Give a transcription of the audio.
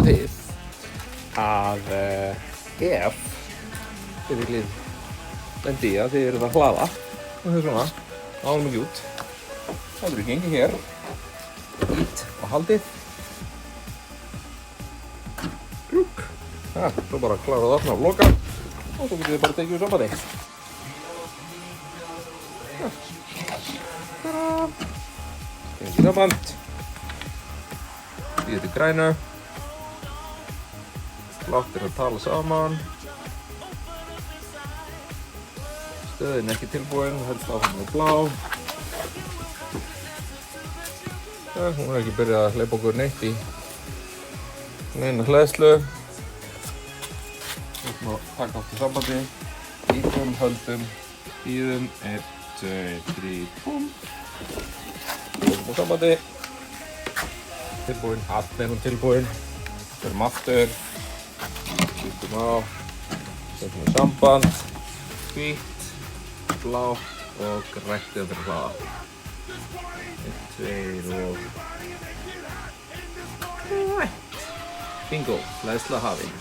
þið að ef þið viljið lendi í að þið eruð að hlaða og þau svona áðum ekki út, þá getur þið gengið hér, ít og haldið. Glúk. Svo bara klára að opna og loka og svo getur þið bara tekið úr sambandi. Gengið samband. Býðið til grænu. Blátt að tala saman. Stöðin ekki tilbúin, helst áfram með blá. Hún er ekki byrjað að hleypa okkur neitt í neina hleðslu. Við ætlum að taka aftur sambandi. Ítum, höldum, bíðum. 1, 2, 3, búm. Bíðum á sambandi. Tilbúin, allt er hún tilbúin. Förum aftur. Skiptum á. Setjum við samband. Hvítt, blátt og grænt yfir hlaða. 1, 2 og... Bingo! Hleðsla hafin.